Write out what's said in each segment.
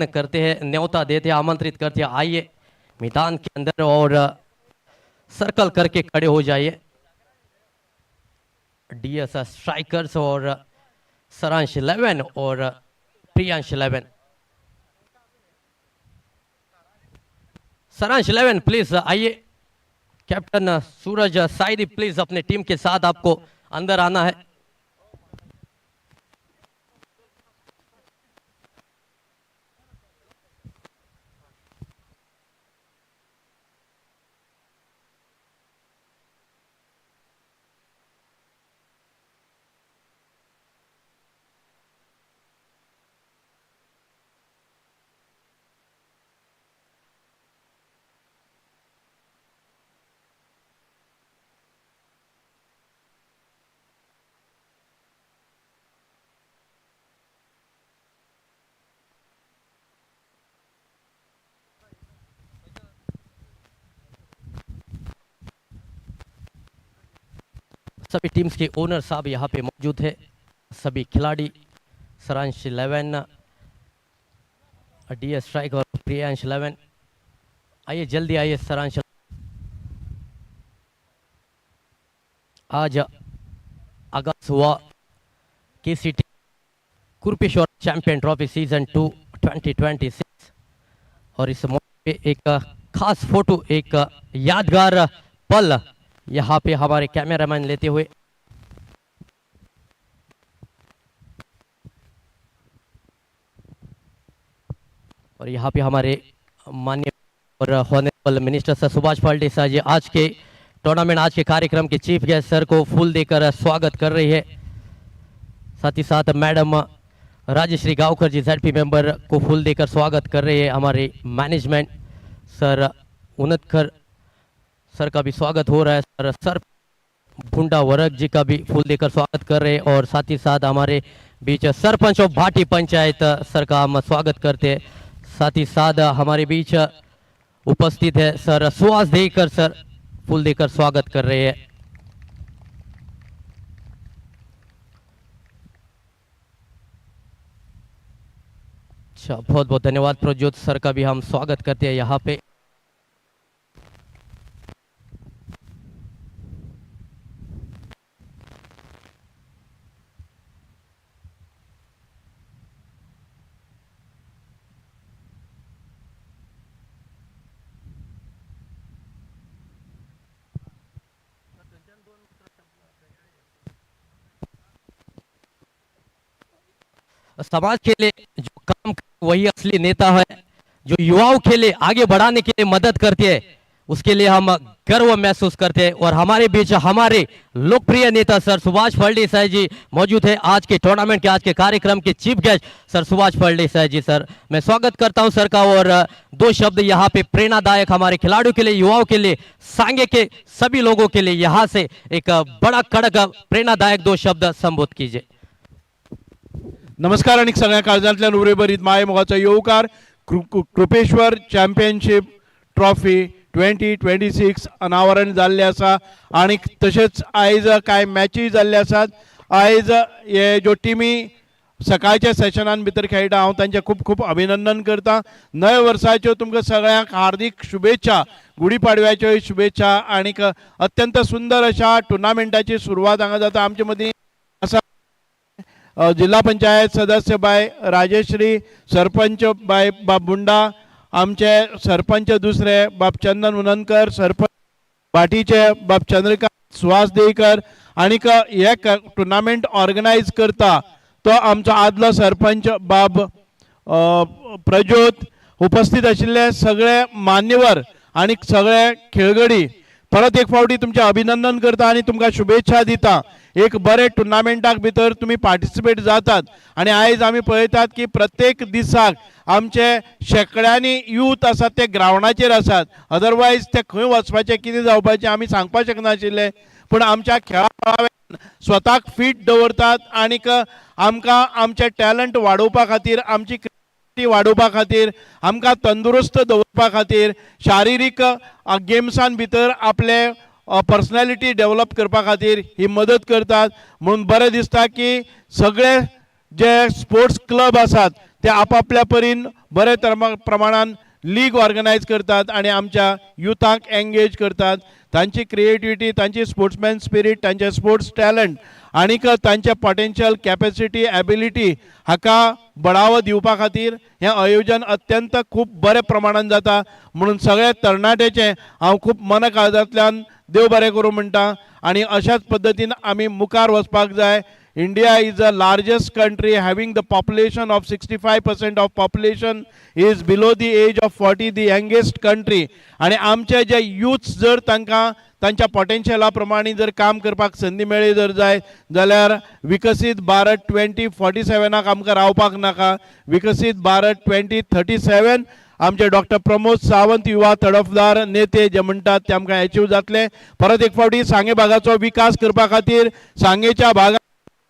करते हैं, न्योता देते हैं, आमंत्रित करते हैं, आइए मैदान के अंदर और सर्कल करके खड़े हो जाइए। डीएस स्ट्राइकर्स और सारांश 11 और प्रियांश 11। सारांश 11 प्लीज आइए। कैप्टन सूरज साइदी प्लीज अपने टीम के साथ आपको अंदर आना है। सभी टीम्स के ओनर साहब यहाँ पे मौजूद है, सभी खिलाड़ी सारांश 11, डीएस स्ट्राइक और प्रियांश 11, आइए जल्दी आइए। सारांश आज आगाज हुआ केसीटी कुरुपेश्वर चैंपियन ट्रॉफी सीजन 2 2026 और इस मौके पे एक खास फोटो, एक यादगार पल यहाँ पे हमारे कैमरामैन लेते हुए। और यहाँ पे हमारे माननीय और honourable minister sir Subhash Palte sir ji आज के टूर्नामेंट, आज के कार्यक्रम के चीफ गेस्ट सर को फूल देकर स्वागत कर रही है। साथ ही साथ मैडम राजश्री गांवकर जी ZP मेंबर को फूल देकर स्वागत कर रहे हैं। हमारे मैनेजमेंट सर उन्नतकर सर का भी स्वागत हो रहा है। सर भुंडा वर्ग जी का भी फूल देकर स्वागत कर रहे हैं। और साथ ही साथ हमारे बीच सरपंच और भाटी पंचायत सर का हम स्वागत करते हैं। साथ ही साथ हमारे बीच उपस्थित है सर सुहास देकर सर, फूल देकर स्वागत कर रहे हैं। अच्छा, बहुत बहुत धन्यवाद। प्रज्योत सर का भी हम स्वागत करते हैं यहाँ पे। समाज के लिए जो काम करे वही असली नेता है। जो युवाओं के लिए आगे बढ़ाने के लिए मदद करते हैं, उसके लिए हम गर्व महसूस करते हैं। और हमारे बीच हमारे लोकप्रिय नेता सर सुभाष पाल्टे सर जी मौजूद है आज के टूर्नामेंट के, आज के कार्यक्रम के chief guest sir Subhash Palte sir ji. Sir मैं स्वागत करता हूं सर का। और दो शब्द यहाँ पे प्रेरणादायक हमारे खिलाड़ियों के लिए, युवाओं के लिए, सांगे के सभी लोगों के लिए यहाँ से एक बड़ा कड़क प्रेरणादायक दो शब्द संबोधित कीजिए। नमस्कार आणि सगळ्या काळजांतल्या उरेभरीत माय मोगाचो येवकार। कृपेश्वर चॅम्पियनशीप ट्रॉफी 2026 अनावरण जाल्ले आसा आणि तशेंच आयज कांय मॅची जाल्ले आसात। आयज हे ज्यो टीमी सकाळच्या सेशनान भितर खेळटा हांव तांचें खूब खूब अभिनंदन करता। नव्या वर्साच्यो तुमकां सगळ्यांक हार्दिक शुभेच्छा, गुढीपाडव्याच्यो शुभेच्छा आणि अत्यंत सुंदर अशा टुर्नामेंटाची सुरवात हांगा जाता। आमचे मदीं आसा जिल्हा पंचायत सदस्य बाय राजश्री, सरपंच बाय बाब बुंडा, आमचे सरपंच दुसरे बाब चंदन उननकर, सरपंच भाटीचे बाब चंद्रकांत सुहास देकर आणि हे टुर्नामेंट ऑर्गनायज करता तो आमचो आदलो सरपंच बाब प्रज्योत। उपस्थित आशिल्ले सगळे मान्यवर आणि सगळे खेळगडी परत एक फावटी तुमचे अभिनंदन करता आणि तुमकां शुभेच्छा दिता। एक बरे टुर्नामेंटाक भितर तुम्ही पार्टिसिपेट जातात आणि आयज आमी पळयतात की प्रत्येक दिसाक आमचे शेकड्यांनी यूथ आसात ते ग्राउंडाचेर आसात। अदरवायज ते खंय वचपाचे कितें जावपाचें आमी सांगपाक शकनाशिल्ले, पण आमच्या खेळावेळार स्वताक फिट दवरतात आणि आमकां आमचे टॅलंट वाडोवपा खातीर, आमची क्रिएटिव्हिटी वाडोवपा खातीर, आमकां तंदुरुस्त दवरपा खातीर, शारिरीक गेम्सान भितर आपले पर्सनॅलिटी डेव्हलप करपा खातीर ही मदत करतात। म्हणून बरें दिसता की सगळे जे स्पोर्ट्स क्लब आसात ते आपापल्या परीन बरे प्रमाणात लीग ऑर्गनायज करतात आणि आमच्या युथाक एंगेज करतात. तांची क्रिएटिविटी, तांची स्पोर्ट्समॅन स्पिरीट, तांचे स्पोर्ट्स टॅलंट आनीक तांचे पोटेन्शियल कॅपेसिटी एबिलिटी हाका बढावो दिवपा खातीर हें आयोजन अत्यंत खूब बरे प्रमाणात जाता. म्हणून सगळे तरणाट्याचे हांव खूब मन काळजांतल्यान देव बरें करूं म्हणटा. आनी अशाच पद्दतीन आमी मुखार वचपाक जाय. India is the largest country having the population of 65% of population is below the age of 40, the youngest country. आणि आमचे जे youths जर तांकां तांच्या पोटेन्शियला प्रमाणे जर काम करपाक संदी मेळ्ळी जर जाय जाल्यार विकसीत भारत 2047 आमकां रावपाक नाका. विकसीत भारत 2037 आमचे डॉक्टर प्रमोद सावंत युवा तडफदार नेते जे म्हणटात ते आमकां अचीव जातले. परत एक फावटी सांगे भागाचो विकास करपा खातीर सांगेच्या भागात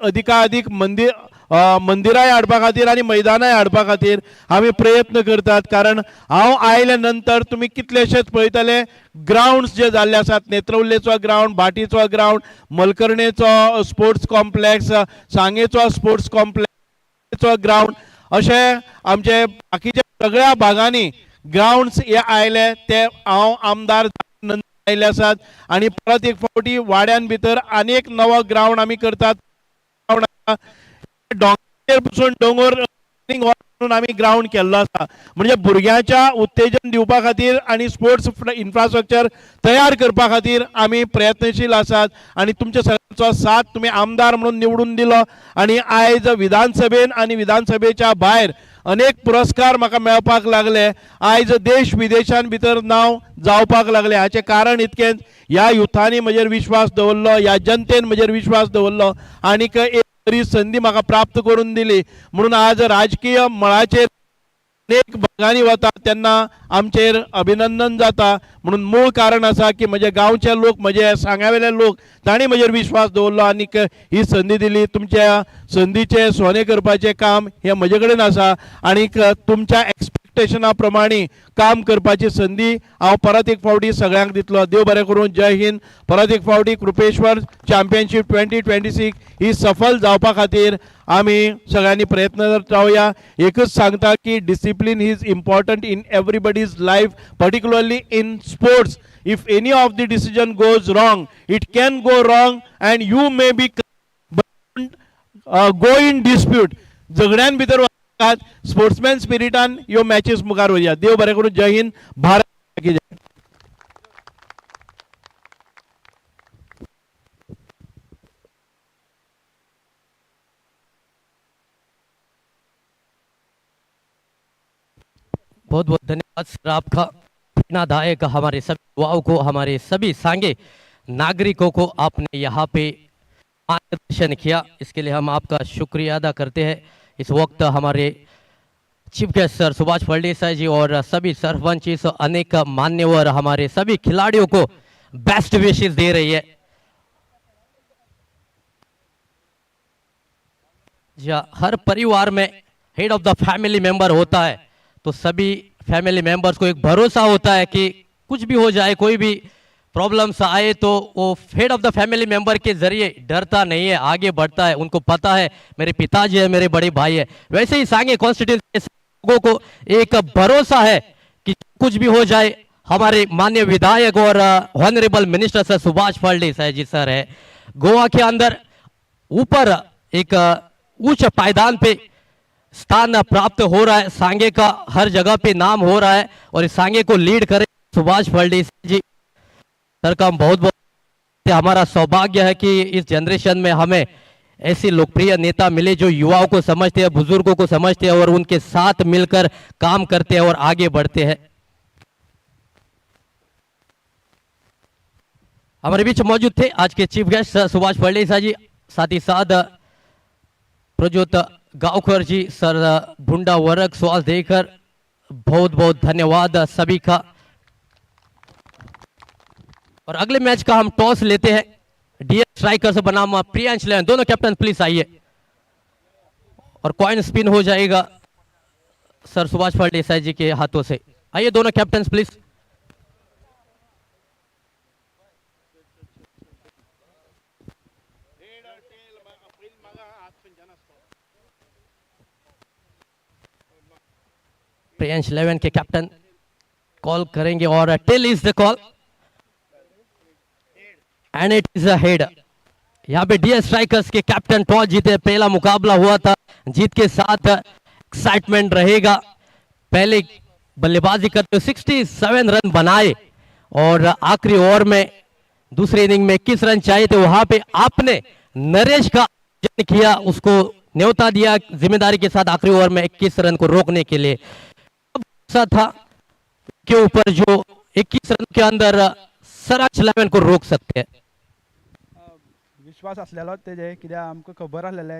अधिकाधिक मंदिरांय हाडपा खातीर आनी मैदानाय हाडपा खातीर आमी प्रयत्न करतात. कारण हांव आयले नंतर तुमी कितलेशेच पळयतले ग्राउंड्स जे जाल्ले आसात. नेत्रवलेचो ग्राउंड, भाटीचो ग्राउंड, मलकर्णेचो स्पोर्ट्स कॉम्प्लेक्स, सांगेचो स्पोर्ट्स कॉम्प्लेक्सचो ग्राउंड, अशे आमचे बाकीच्या सगळ्या भागांनी ग्राउंड्स हे आयले ते हांव आमदार आयले आसात. आनी परत एक फावटी वाड्यान भितर आनी एक नवो ग्राउंड आमी करतात. डोंगराचेर बसून दोंगर म्हणून आमी ग्राउंड केल्लो आसा. म्हणजे भुरग्यांच्या उत्तेजन दिवपा खातीर आनी स्पोर्ट्स इन्फ्रास्ट्रक्चर तयार करपा खातीर आमी प्रयत्नशील आसात. आनी तुमच्या सगळ्यांचो साथ तुमी आमदार म्हणून निवडून दिलो. आनी आयज विधानसभेन आनी विधानसभेच्या भायर अनेक पुरस्कार म्हाका मेळपाक लागले. आयज देश विदेशान भितर नांव जावपाक लागले. हाचें कारण इतकेंच, ह्या युथांनी म्हजेर विश्वास दवरलो, ह्या जनतेन म्हजेर विश्वास दवरलो आनीक एक बरी संदी म्हाका प्राप्त करून दिली. म्हणून आज राजकीय मळाचेर अनेक भागांनी वता तेन्ना आमचेर अभिनंदन जाता. म्हणून मूळ कारण आसा की म्हजे गांवचे लोक, म्हजे सांग्यावेले लोक तांणी म्हजेर विश्वास दवरलो आनीक ही संदी दिली. तुमच्या संदीचे सोने करपाचें काम हें म्हजे कडेन आसा आनीक तुमच्या एक्सपेक्टेशना प्रमाणे काम करपाची संदी हांव परत एक फावटी सगळ्यांक दितलो. देव बरें करूं. जय हिंद. परत एक फावटी कृपेश्वर चॅम्पियनशीप 2026 ही सफल जावपा खातीर आमी सगळ्यांनी प्रयत्नरत रावया. एकच सांगता की discipline is important in everybody's life, particularly in sports. If any of the decision goes wrong, it can go wrong and you may be go in dispute. झगड्यान भितर स्पोर्ट्समॅन स्पिरिटान ह्यो मॅचीस मुखार वया. देव बरें करूं. जय हिंद. भारत की जय. बहुत बहुत धन्यवाद सर आपका. प्रेरणादायक हमारे सभी युवाओं को, हमारे सभी सांगे नागरिकों को आपने यहाँ पे मार्गदर्शन किया, इसके लिए हम आपका शुक्रिया अदा करते हैं. इस वक्त हमारे chief guest sir Subhash Phaldesai ji और सभी सरपंच इस अनेक मान्यवर हमारे सभी खिलाड़ियों को बेस्ट विशेष दे रही है. हर परिवार में head of the family member होता है, तो सभी फैमिली मेंबर्स को एक भरोसा होता है कि कुछ भी हो जाए, कोई भी प्रॉब्लम्स आए तो वो head of the family member के जरिए डरता नहीं है, आगे बढ़ता है. उनको पता है मेरे पिताजी है, मेरे बड़े भाई है. वैसे ही सांगे कॉन्स्टिट्यूंसी के लोगों को एक भरोसा है कि कुछ भी हो जाए, हमारे माननीय विधायक और honourable minister sir Subhash Phaldesai ji sir है, गोवा के अंदर ऊपर एक उच्च पायदान पे स्थान प्राप्त हो रहा है. सांगे का हर जगह पे नाम हो रहा है और इस सांगे को लीड करे सुभाष फलदेसाई जी सर का हम बहुत बहुत हमारा सौभाग्य है कि इस जनरेशन में हमें ऐसे लोकप्रिय नेता मिले जो युवाओं को समझते हैं, बुजुर्गों को समझते हैं और उनके साथ मिलकर काम करते हैं और आगे बढ़ते हैं. हमारे बीच मौजूद थे आज के चीफ गेस्ट सुभाष फलदेसाई जी, साथ ही साथ प्रज्योत गांवकर जी सर, भुंडा वर्ग स्वास्थ्य देकर बहुत बहुत धन्यवाद सभी का. और अगले मैच का हम टॉस लेते हैं. डीएस स्ट्राइकर से बनाम प्रियांश लेन, दोनों कैप्टन प्लीज आइए. और कॉइन स्पिन हो जाएगा सर सुभाष फलदेसाई जी के हाथों से. आइए दोनों कैप्टन प्लीज. प्रियांश 11 के कैप्टन कॉल करेंगे और tail is the call and it is a head. यहाँ पे डीएस स्ट्राइकर्स के कैप्टन टॉस जीते, पहला मुकाबला हुआ था, जीत के साथ एक्साइटमेंट रहेगा। पहले बल्लेबाजी करते हुए 67 रन बनाए और आखिरी ओवर में दूसरी इनिंग में 21 रन चाहिए थे, वहां पे आपने नरेश का आयोजन किया, उसको न्योता दिया जिम्मेदारी के साथ आखिरी ओवर में 21 रन को रोकने के लिए। अब ऐसा था के ऊपर जो 21 रन के अंदर सराज 11 को रोक सकते हैं। विश्वास असलेलो तेजे कित्याक आमकां खबर आसलेलें